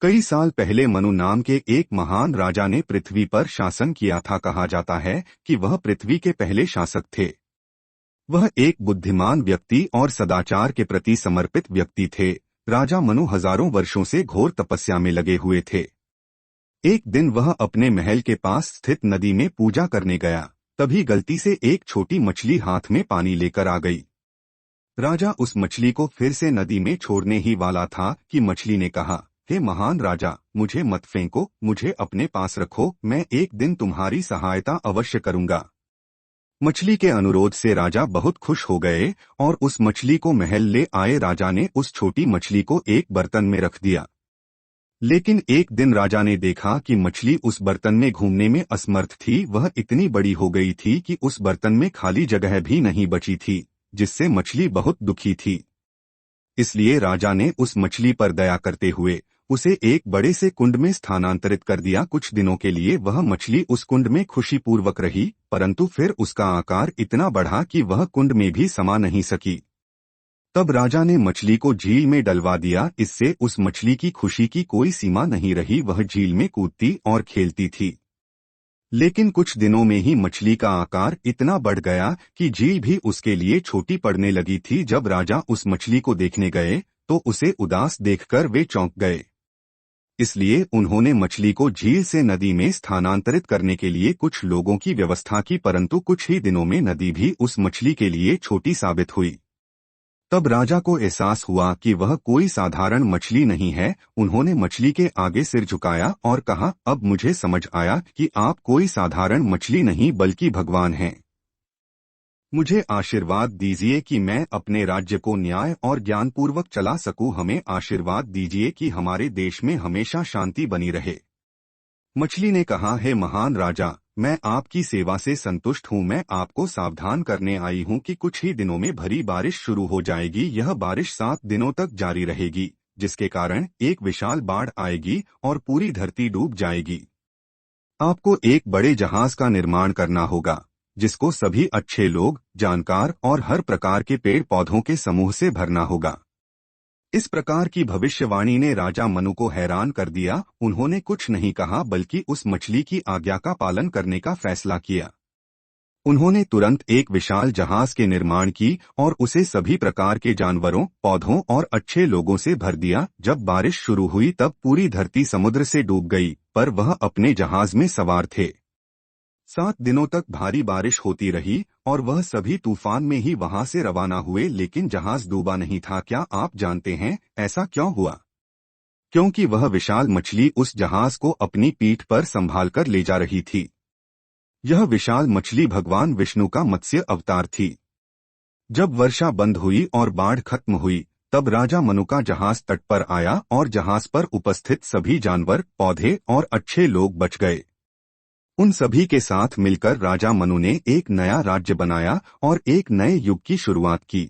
कई साल पहले मनु नाम के एक महान राजा ने पृथ्वी पर शासन किया था। कहा जाता है कि वह पृथ्वी के पहले शासक थे। वह एक बुद्धिमान व्यक्ति और सदाचार के प्रति समर्पित व्यक्ति थे। राजा मनु हजारों वर्षों से घोर तपस्या में लगे हुए थे। एक दिन वह अपने महल के पास स्थित नदी में पूजा करने गया। तभी गलती से एक छोटी मछली हाथ में पानी लेकर आ गई। राजा उस मछली को फिर से नदी में छोड़ने ही वाला था कि मछली ने कहा, हे महान राजा, मुझे मत फेंको, मुझे अपने पास रखो, मैं एक दिन तुम्हारी सहायता अवश्य करूंगा। मछली के अनुरोध से राजा बहुत खुश हो गए और उस मछली को महल ले आए। राजा ने उस छोटी मछली को एक बर्तन में रख दिया। लेकिन एक दिन राजा ने देखा कि मछली उस बर्तन में घूमने में असमर्थ थी। वह इतनी बड़ी हो गई थी कि उस बर्तन में खाली जगह भी नहीं बची थी, जिससे मछली बहुत दुखी थी। इसलिए राजा ने उस मछली पर दया करते हुए उसे एक बड़े से कुंड में स्थानांतरित कर दिया। कुछ दिनों के लिए वह मछली उस कुंड में खुशीपूर्वक रही, परंतु फिर उसका आकार इतना बढ़ा कि वह कुंड में भी समा नहीं सकी। तब राजा ने मछली को झील में डलवा दिया। इससे उस मछली की खुशी की कोई सीमा नहीं रही। वह झील में कूदती और खेलती थी। लेकिन कुछ दिनों में ही मछली का आकार इतना बढ़ गया कि झील भी उसके लिए छोटी पड़ने लगी थी। जब राजा उस मछली को देखने गए तो उसे उदास देखकर वे चौंक गए। इसलिए उन्होंने मछली को झील से नदी में स्थानांतरित करने के लिए कुछ लोगों की व्यवस्था की, परंतु कुछ ही दिनों में नदी भी उस मछली के लिए छोटी साबित हुई। तब राजा को एहसास हुआ कि वह कोई साधारण मछली नहीं है। उन्होंने मछली के आगे सिर झुकाया और कहा, अब मुझे समझ आया कि आप कोई साधारण मछली नहीं बल्कि भगवान हैं। मुझे आशीर्वाद दीजिए कि मैं अपने राज्य को न्याय और ज्ञानपूर्वक चला सकूं। हमें आशीर्वाद दीजिए कि हमारे देश में हमेशा शांति बनी रहे। मछली ने कहा, हे महान राजा, मैं आपकी सेवा से संतुष्ट हूँ। मैं आपको सावधान करने आई हूँ कि कुछ ही दिनों में भारी बारिश शुरू हो जाएगी। यह बारिश 7 दिनों तक जारी रहेगी, जिसके कारण एक विशाल बाढ़ आएगी और पूरी धरती डूब जाएगी। आपको एक बड़े जहाज का निर्माण करना होगा, जिसको सभी अच्छे लोग, जानकार और हर प्रकार के पेड़ पौधों के समूह से भरना होगा। इस प्रकार की भविष्यवाणी ने राजा मनु को हैरान कर दिया। उन्होंने कुछ नहीं कहा बल्कि उस मछली की आज्ञा का पालन करने का फैसला किया। उन्होंने तुरंत एक विशाल जहाज के निर्माण की और उसे सभी प्रकार के जानवरों, पौधों और अच्छे लोगों से भर दिया। जब बारिश शुरू हुई तब पूरी धरती समुद्र से डूब गई, पर वह अपने जहाज में सवार थे। 7 दिनों तक भारी बारिश होती रही और वह सभी तूफान में ही वहां से रवाना हुए, लेकिन जहाज डूबा नहीं था। क्या आप जानते हैं ऐसा क्यों हुआ? क्योंकि वह विशाल मछली उस जहाज को अपनी पीठ पर संभाल कर ले जा रही थी। यह विशाल मछली भगवान विष्णु का मत्स्य अवतार थी। जब वर्षा बंद हुई और बाढ़ खत्म हुई, तब राजा मनु का जहाज तट पर आया और जहाज पर उपस्थित सभी जानवर, पौधे और अच्छे लोग बच गए। उन सभी के साथ मिलकर राजा मनु ने एक नया राज्य बनाया और एक नए युग की शुरुआत की।